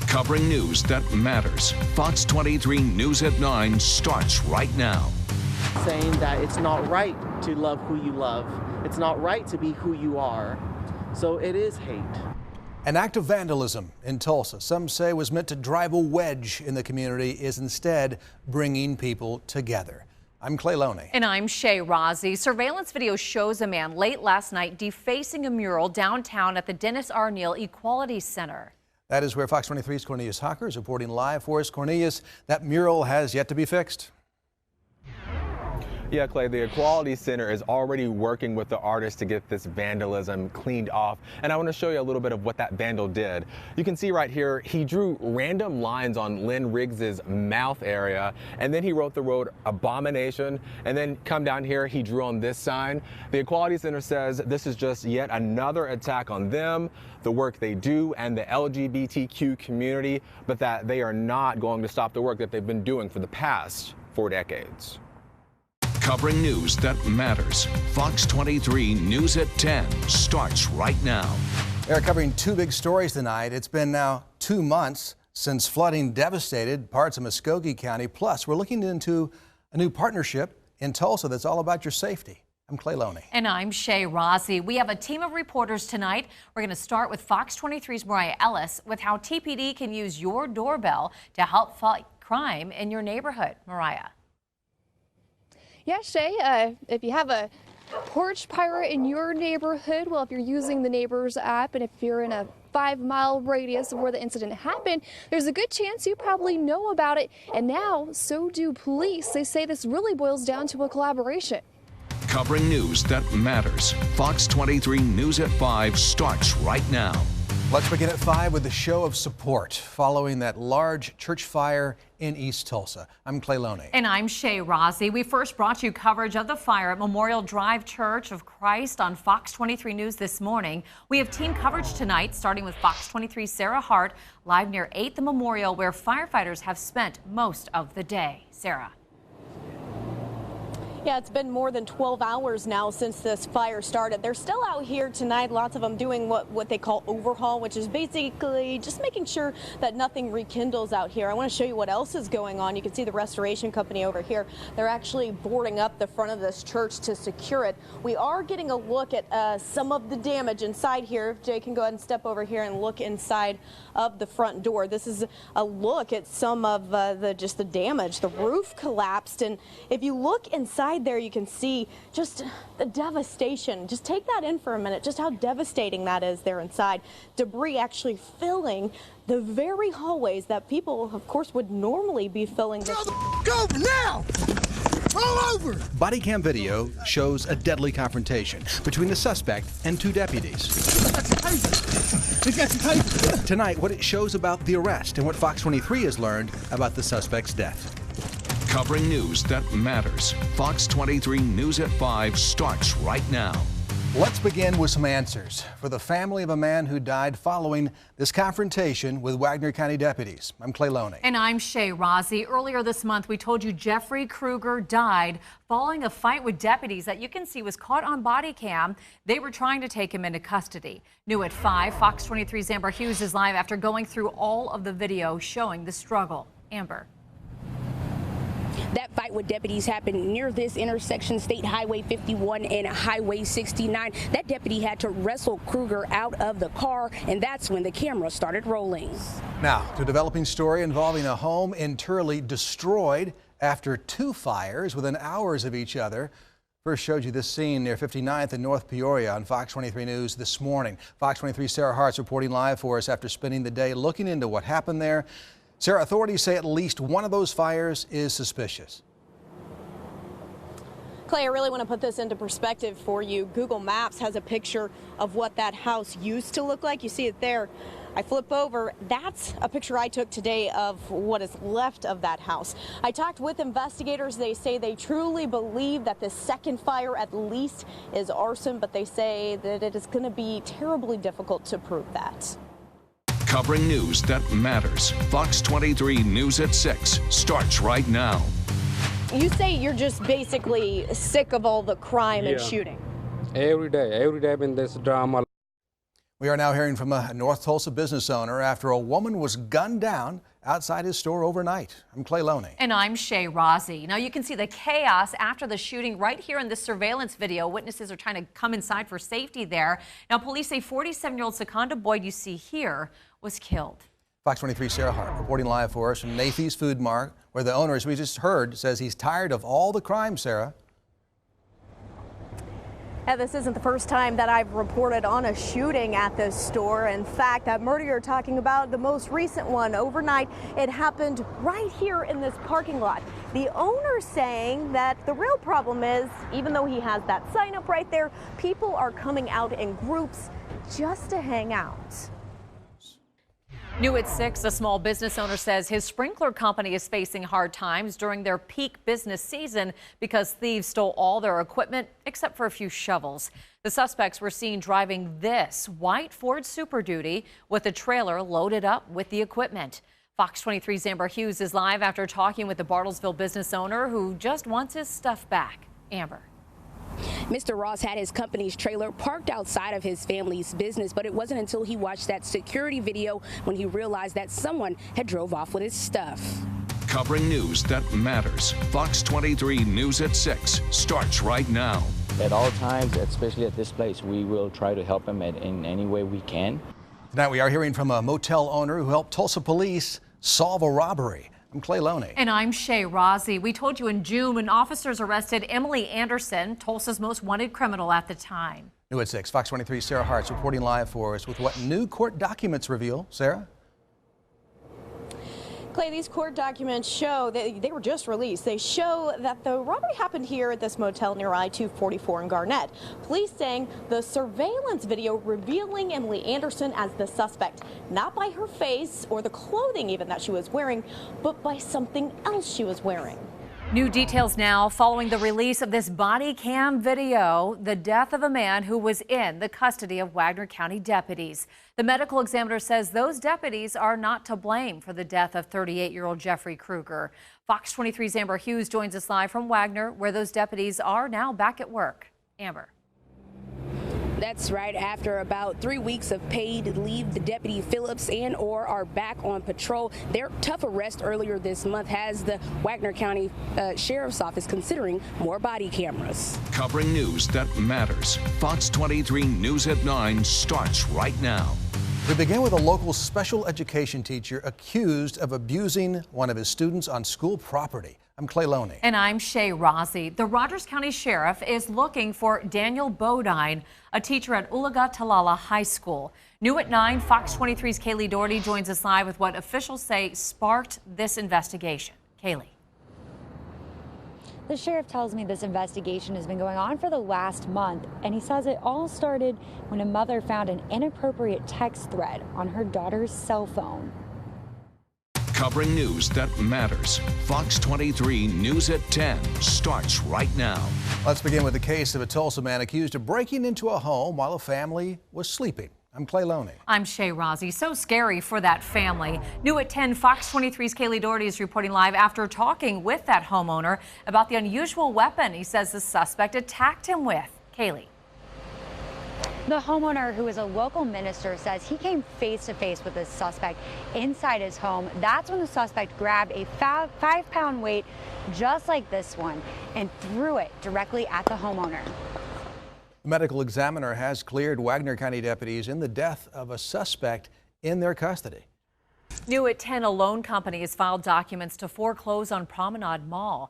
Covering news that matters. Fox 23 News at 9 starts right now. Saying that it's not right to love who you love. It's not right to be who you are. So it is hate. An act of vandalism in Tulsa, some say was meant to drive a wedge in the community, is instead bringing people together. I'm Clay Loney. And I'm Shay Rozzi. Surveillance video shows a man late last night defacing a mural downtown at the Dennis R. Neal Equality Center. That is where Fox 23's Cornelius Hocker is reporting live for us. Cornelius, that mural has yet to be fixed. Yeah, Clay, the Equality Center is already working with the artist to get this vandalism cleaned off. And I want to show you a little bit of what that vandal did. You can see right here, he drew random lines on Lynn Riggs's mouth area, and then he wrote the word abomination. And then come down here, he drew on this sign. The Equality Center says this is just yet another attack on them, the work they do, and the LGBTQ community, but that they are not going to stop the work that they've been doing for the past 4 decades. Covering news that matters. Fox 23 News at 10 starts right now. They're covering two big stories tonight. It's been now 2 months since flooding devastated parts of Muskogee County. Plus, we're looking into a new partnership in Tulsa that's all about your safety. I'm Clay Loney. And I'm Shay Rozzi. We have a team of reporters tonight. We're going to start with Fox 23's Mariah Ellis with how TPD can use your doorbell to help fight crime in your neighborhood. Mariah. Yeah, Shay, if you have a porch pirate in your neighborhood, well, if you're using the Neighbors app and if you're in a 5-mile radius of where the incident happened, there's a good chance you probably know about it. And now, so do police. They say this really boils down to a collaboration. Covering news that matters. Fox 23 News at 5 starts right now. Let's begin at 5 with a show of support following that large church fire in East Tulsa. I'm Clay Loney. And I'm Shay Rozzi. We first brought you coverage of the fire at Memorial Drive Church of Christ on Fox 23 News this morning. We have team coverage tonight, starting with Fox 23's Sarah Hart, live near 8th Memorial, where firefighters have spent most of the day. Sarah. Yeah, it's been more than 12 hours now since this fire started. They're still out here tonight, lots of them doing what they call overhaul, which is basically just making sure that nothing rekindles out here. I want to show you what else is going on. You can see the restoration company over here. They're actually boarding up the front of this church to secure it. We are getting a look at some of the damage inside here. If Jay can go ahead and step over here and look inside of the front door. This is a look at some of the damage. The roof collapsed, and if you look inside there, you can see just the devastation. Just take that in for a minute, just how devastating that is there inside. Debris actually filling the very hallways that people, of course, would normally be filling this. Go over now! All over! Body cam video shows a deadly confrontation between the suspect and 2 deputies. Tonight, what it shows about the arrest and what Fox 23 has learned about the suspect's death. Covering news that matters. Fox 23 News at 5 starts right now. Let's begin with some answers for the family of a man who died following this confrontation with Wagner County deputies. I'm Clay Loney. And I'm Shay Rozzi. Earlier this month, we told you Jeffrey Kruger died following a fight with deputies that you can see was caught on body cam. They were trying to take him into custody. New at 5, Fox 23's Amber Hughes is live after going through all of the video showing the struggle. Amber. That fight with deputies happened near this intersection, State Highway 51 and Highway 69. That deputy had to wrestle Kruger out of the car, and that's when the camera started rolling. Now, to a developing story involving a home entirely destroyed after 2 fires within hours of each other. First showed you this scene near 59th and North Peoria on Fox 23 News this morning. Fox 23's Sarah Hart's reporting live for us after spending the day looking into what happened there. Sarah, authorities say at least one of those fires is suspicious. Clay, I really want to put this into perspective for you. Google Maps has a picture of what that house used to look like. You see it there. I flip over. That's a picture I took today of what is left of that house. I talked with investigators. They say they truly believe that this second fire at least is arson, but they say that it is going to be terribly difficult to prove that. Covering news that matters. Fox 23 News at 6 starts right now. You say you're just basically sick of all the crime and shooting. Every day when there's drama. We are now hearing from a North Tulsa business owner after a woman was gunned down outside his store overnight. I'm Clay Loney. And I'm Shay Rossi. Now you can see the chaos after the shooting right here in this surveillance video. Witnesses are trying to come inside for safety there. Now police say 47-year-old Seconda Boyd you see here was killed. Fox 23 Sarah Hart reporting live for us from Nathy's Food Mart, where the owner, as we just heard, says he's tired of all the crime, Sarah. And this isn't the first time that I've reported on a shooting at this store. In fact, that murder you're talking about, the most recent one overnight, it happened right here in this parking lot. The owner saying that the real problem is, even though he has that sign up right there, people are coming out in groups just to hang out. New at 6, a small business owner says his sprinkler company is facing hard times during their peak business season because thieves stole all their equipment except for a few shovels. The suspects were seen driving this white Ford Super Duty with a trailer loaded up with the equipment. Fox 23's Amber Hughes is live after talking with the Bartlesville business owner who just wants his stuff back. Amber. Mr. Ross had his company's trailer parked outside of his family's business, but it wasn't until he watched that security video when he realized that someone had drove off with his stuff. Covering news that matters. Fox 23 News at 6 starts right now. At all times, especially at this place, we will try to help him in any way we can. Tonight we are hearing from a motel owner who helped Tulsa police solve a robbery. I'm Clay Loney. And I'm Shay Rossi. We told you in June when officers arrested Emily Anderson, Tulsa's most wanted criminal at the time. New at 6, Fox 23 Sarah Hart's reporting live for us with what new court documents reveal. Sarah? Clay, these court documents show that they were just released. They show that the robbery happened here at this motel near I-244 in Garnett. Police saying the surveillance video revealing Emily Anderson as the suspect, not by her face or the clothing even that she was wearing, but by something else she was wearing. New details now following the release of this body cam video, the death of a man who was in the custody of Wagner County deputies. The medical examiner says those deputies are not to blame for the death of 38-year-old Jeffrey Kruger. Fox 23's Amber Hughes joins us live from Wagner, where those deputies are now back at work. Amber. That's right. After about 3 weeks of paid leave, the Deputy Phillips and or are back on patrol. Their tough arrest earlier this month has the Wagner County Sheriff's Office considering more body cameras. Covering news that matters. Fox 23 News at 9 starts right now. We begin with a local special education teacher accused of abusing one of his students on school property. I'm Clay Loney. And I'm Shay Rossi. The Rogers County Sheriff is looking for Daniel Bodine, a teacher at Ulaga-Talala High School. New at 9, Fox 23's Kaylee Doherty joins us live with what officials say sparked this investigation. Kaylee. The sheriff tells me this investigation has been going on for the last month, and he says it all started when a mother found an inappropriate text thread on her daughter's cell phone. Covering news that matters. Fox 23 News at 10 starts right now. Let's begin with the case of a Tulsa man accused of breaking into a home while a family was sleeping. I'm Clay Loney. I'm Shay Rossi. So scary for that family. New at 10, Fox 23's Kaylee Doherty is reporting live after talking with that homeowner about the unusual weapon he says the suspect attacked him with. Kaylee. The homeowner, who is a local minister, says he came face to face with the suspect inside his home. That's when the suspect grabbed a 5-pound weight just like this one and threw it directly at the homeowner. The medical examiner has cleared Wagner County deputies in the death of a suspect in their custody. New at 10, a loan company has filed documents to foreclose on Promenade Mall.